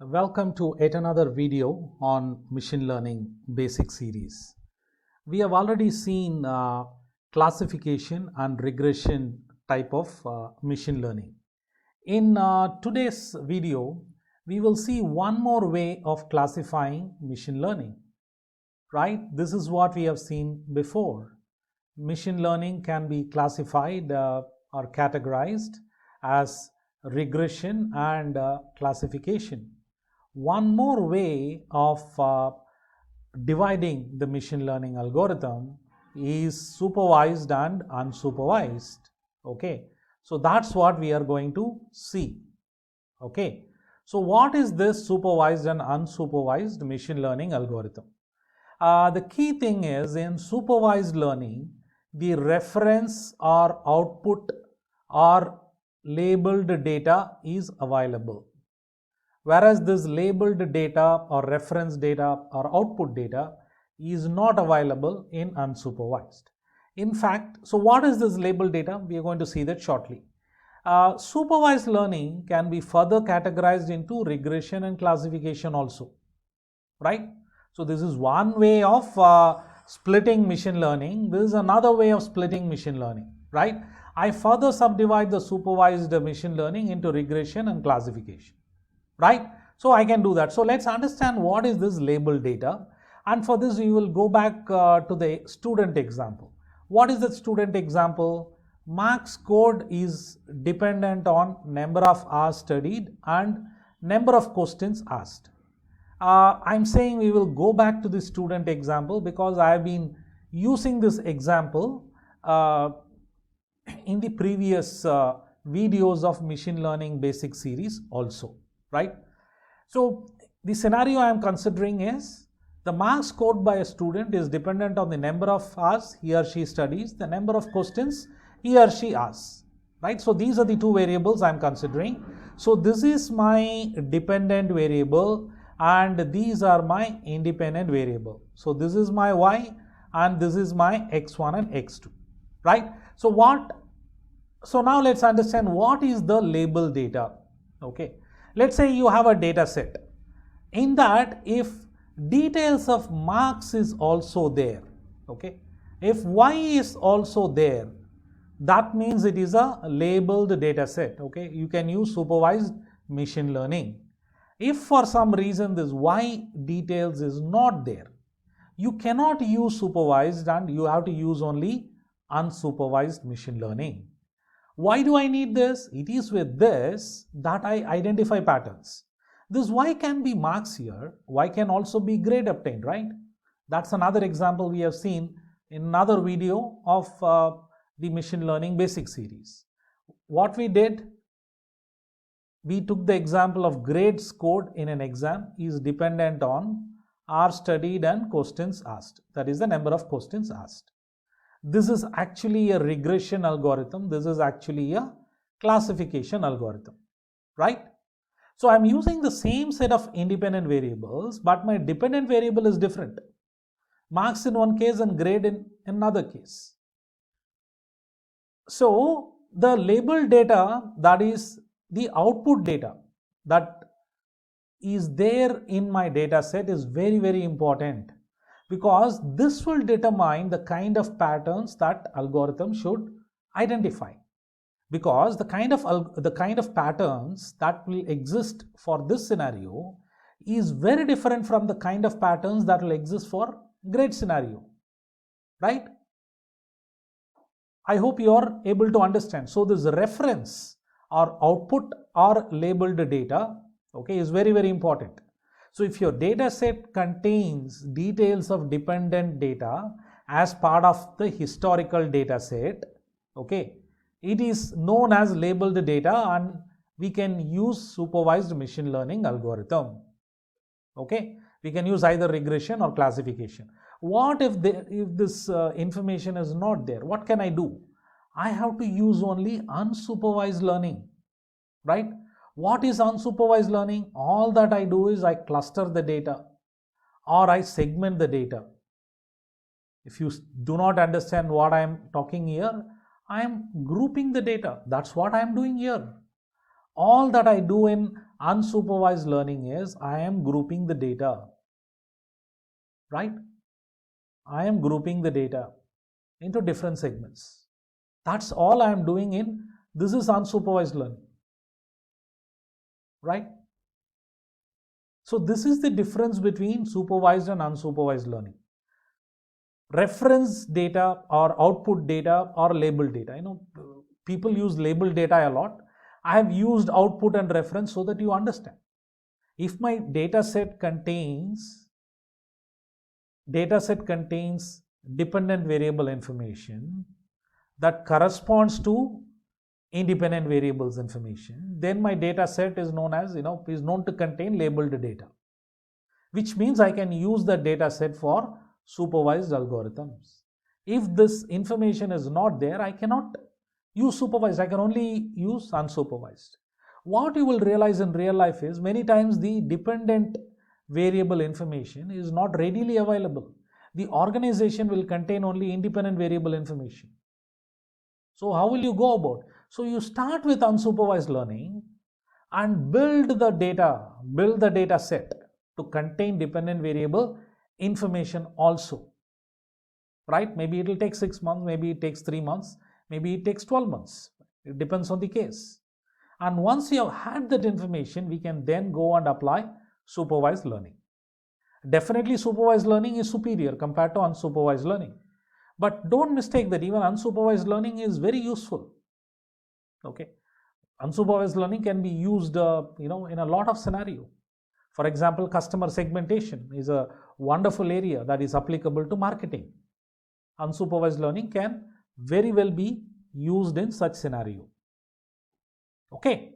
Welcome to yet another video on machine learning basic series. We have already seen classification and regression type of machine learning. In today's video, we will see one more way of classifying machine learning. Right? This is what we have seen before. Machine learning can be classified or categorized as regression and classification. One more way of dividing the machine learning algorithm is supervised and unsupervised. Okay, so that's what we are going to see. Okay, so what is this supervised and unsupervised machine learning algorithm? The key thing is in supervised learning, the reference or output or labeled data is available. Whereas this labeled data or reference data or output data is not available in unsupervised. In fact, so what is this labeled data? We are going to see that shortly. Supervised learning can be further categorized into regression and classification also, right? So this is one way of splitting machine learning. This is another way of splitting machine learning, right? I further subdivide the supervised machine learning into regression and classification. Right? So I can do that. So let's understand what is this labeled data. And for this, we will go back to the student example. What is the student example? Marks scored is dependent on number of hours studied and number of questions asked. I'm saying we will go back to the student example because I have been using this example in the previous videos of machine learning basic series also. Right? So the scenario I am considering is the marks scored by a student is dependent on the number of hours he or she studies, the number of questions he or she asks. Right? So these are the two variables I am considering. So this is my dependent variable and these are my independent variable. So this is my y and this is my x1 and x2. Right? So now let's understand what is the label data. Okay. Let's say you have a data set. In that, if details of marks is also there, okay, if y is also there, that means it is a labeled data set. Okay, you can use supervised machine learning. If for some reason this y details is not there, you cannot use supervised and you have to use only unsupervised machine learning. Why do I need this? It is with this that I identify patterns. This y can be marks here, y can also be grade obtained, right? That's another example we have seen in another video of the machine learning basic series. What we did, we took the example of grade scored in an exam is dependent on hours studied and questions asked. That is the number of questions asked. This is actually a regression algorithm. This is actually a classification algorithm, right? So I'm using the same set of independent variables, but my dependent variable is different. Marks in one case and grade in another case. So the labeled data, that is the output data that is there in my data set, is very, very important, because this will determine the kind of patterns that algorithm should identify. Because the kind of patterns that will exist for this scenario is very different from the kind of patterns that will exist for grade scenario. Right? I hope you are able to understand. So this reference or output or labeled data, okay, is very, very important. So if your data set contains details of dependent data as part of the historical data set, okay, it is known as labeled data and we can use supervised machine learning algorithm. Okay, we can use either regression or classification. What if this information is not there? What can I do? I have to use only unsupervised learning, right? What is unsupervised learning? All that I do is I cluster the data or I segment the data. If you do not understand what I am talking here, I am grouping the data. That's what I am doing here. All that I do in Unsupervised learning is I am grouping the data, right? I am grouping the data into different segments. That's all I am doing in this is unsupervised learning, right? So this is the difference between supervised and unsupervised learning. Reference data or output data or label data. People use label data a lot. I have used output and reference so that you understand. If my data set contains dependent variable information that corresponds to independent variables information, then my data set is known to contain labeled data, which means I can use the data set for supervised algorithms. If this information is not there, I cannot use supervised, I can only use unsupervised. What you will realize in real life is many times the dependent variable information is not readily available. The organization will contain only independent variable information. So how will you go about? So you start with unsupervised learning and build the data set to contain dependent variable information also, right? Maybe it will take 6 months, maybe it takes 3 months, maybe it takes 12 months. It depends on the case. And once you have had that information, we can then go and apply supervised learning. Definitely supervised learning is superior compared to unsupervised learning. But don't mistake that even unsupervised learning is very useful. Okay, unsupervised learning can be used in a lot of scenario. For example, customer segmentation is a wonderful area that is applicable to marketing. Unsupervised learning can very well be used in such scenario. Okay.